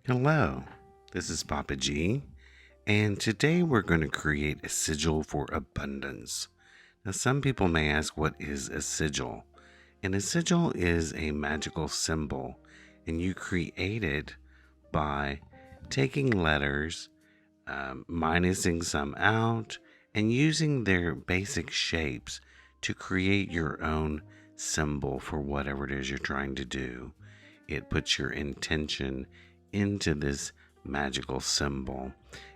Hello, this is Papa G, and today we're going to create a sigil for abundance. Now, some people may ask, what is a sigil? And a sigil is a magical symbol, and you create it by taking letters, minusing some out, and using their basic shapes to create your own symbol for whatever it is you're trying to do. It puts your intention into this magical symbol.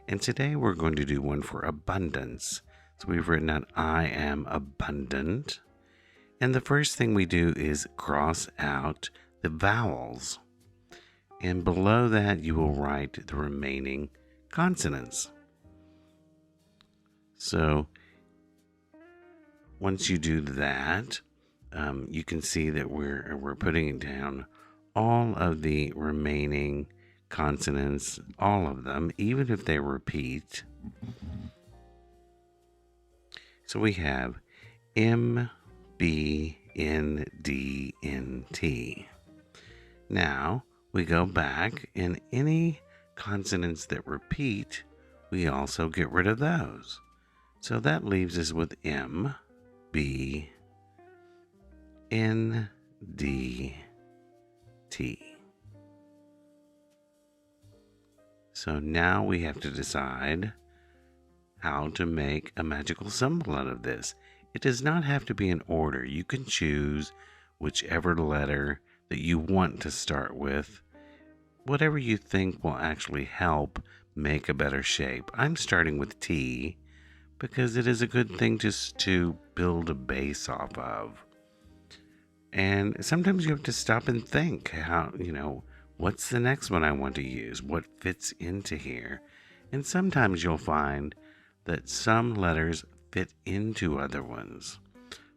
And today we're going to do one for abundance. So we've written out I am abundant. And the first thing we do is cross out the vowels. And below that you will write the remaining consonants. So once you do that, you can see that we're putting down all of the remaining consonants, all of them, even if they repeat. So we have M, B, N, D, N, T. Now we go back, and any consonants that repeat, we also get rid of those. So that leaves us with M, B, N, D, T. So now we have to decide how to make a magical symbol out of this. It does not have to be in order. You can choose whichever letter that you want to start with, whatever you think will actually help make a better shape. I'm starting with T because it is a good thing just to build a base off of. And sometimes you have to stop and think how, what's the next one I want to use? What fits into here? And sometimes you'll find that some letters fit into other ones.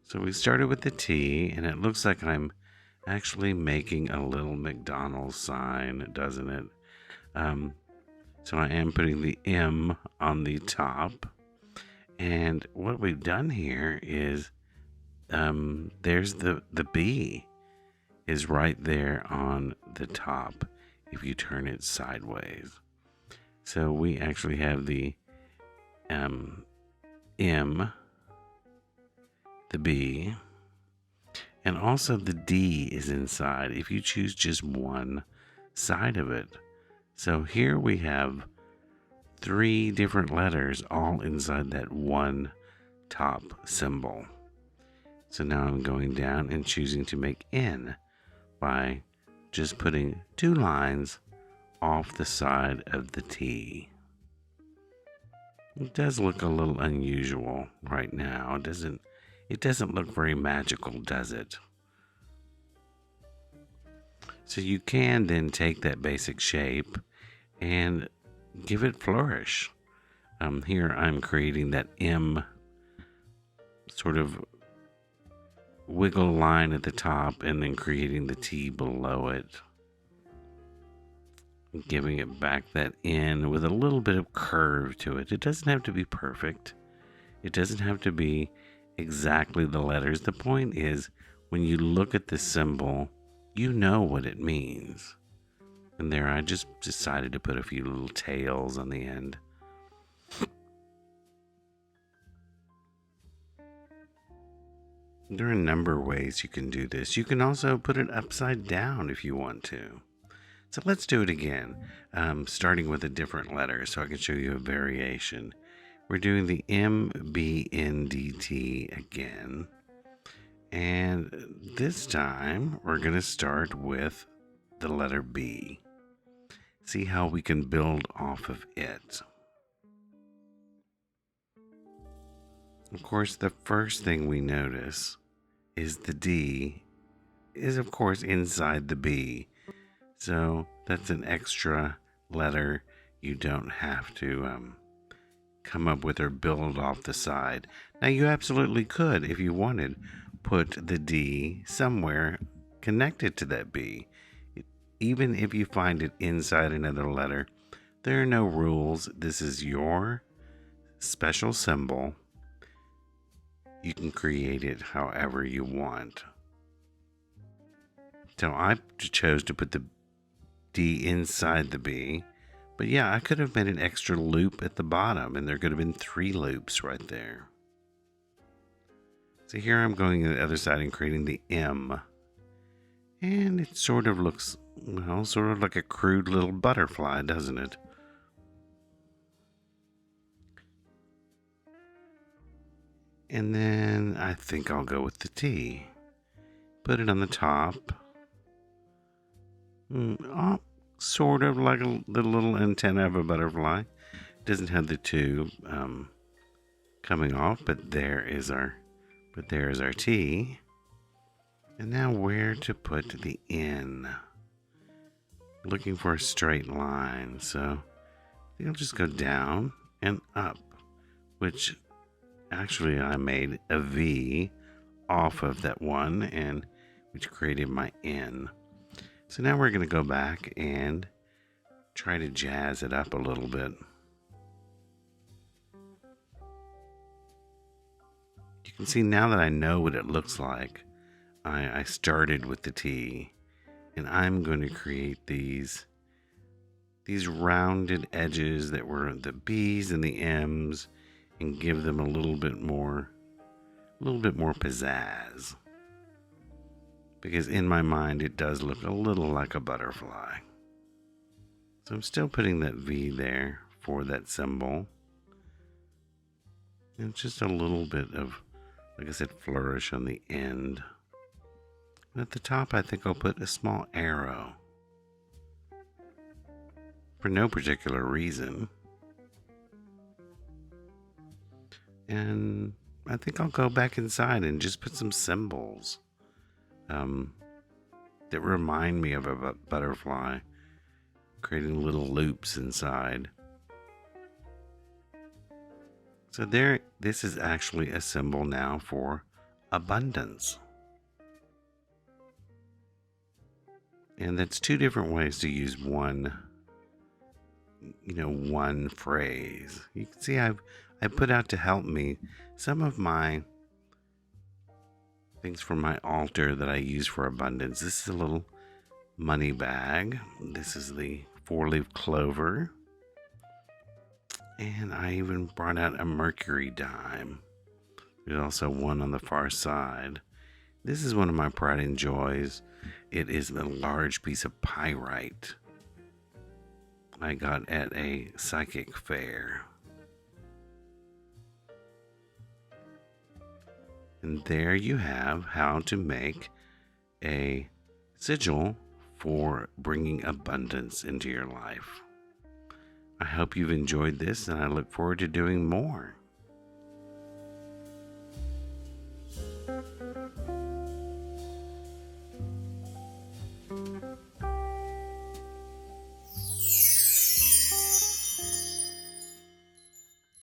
So we started with the T, and it looks like I'm actually making a little McDonald's sign, doesn't it? So I am putting the M on the top. And what we've done here is there's the B is right there on the top if you turn it sideways. So we actually have the M, the B, and also the D is inside if you choose just one side of it. So here we have 3 different letters all inside that one top symbol. So now I'm going down and choosing to make N by just putting 2 lines off the side of the T. It does look a little unusual right now. It doesn't look very magical, does it? So you can then take that basic shape and give it flourish. Here I'm creating that M sort of wiggle line at the top and then creating the T below it. Giving it back that N with a little bit of curve to it. It doesn't have to be perfect. It doesn't have to be exactly the letters. The point is, when you look at the symbol, you know what it means. And there I just decided to put a few little tails on the end. There are a number of ways you can do this. You can also put it upside down if you want to. So let's do it again, starting with a different letter so I can show you a variation. We're doing the M, B, N, D, T again. And this time we're going to start with the letter B. See how we can build off of it. Of course, the first thing we notice is the D is, of course, inside the B. So that's an extra letter you don't have to come up with or build off the side. Now, you absolutely could, if you wanted, put the D somewhere connected to that B. Even if you find it inside another letter, there are no rules. This is your special symbol. You can create it however you want. So I chose to put the D inside the B. But yeah, I could have made an extra loop at the bottom, and there could have been 3 loops right there. So here I'm going to the other side and creating the M. And it sort of looks, well, sort of like a crude little butterfly, doesn't it? And then I think I'll go with the T. Put it on the top. Sort of like the little antenna of a butterfly. It doesn't have the tube coming off, but there is our T. And now where to put the N? Looking for a straight line, so I think I'll just go down and up, which actually I made a V off of that one, and which created my N. So now we're going to go back and try to jazz it up a little bit. You can see now that I know what it looks like, I started with the T, and I'm going to create these rounded edges that were the B's and the M's, and give them a little bit more pizzazz. Because in my mind, it does look a little like a butterfly. So I'm still putting that V there for that symbol. And just a little bit of, like I said, flourish on the end. And at the top, I think I'll put a small arrow. For no particular reason. And I think I'll go back inside and just put some symbols that remind me of a butterfly, creating little loops inside. So there, this is actually a symbol now for abundance. And that's 2 different ways to use one phrase. You can see I put out to help me some of my things from my altar that I use for abundance. This is a little money bag. This is the 4-leaf clover. And I even brought out a mercury dime. There's also one on the far side. This is one of my pride and joys. It is a large piece of pyrite I got at a psychic fair. And there you have how to make a sigil for bringing abundance into your life. I hope you've enjoyed this, and I look forward to doing more.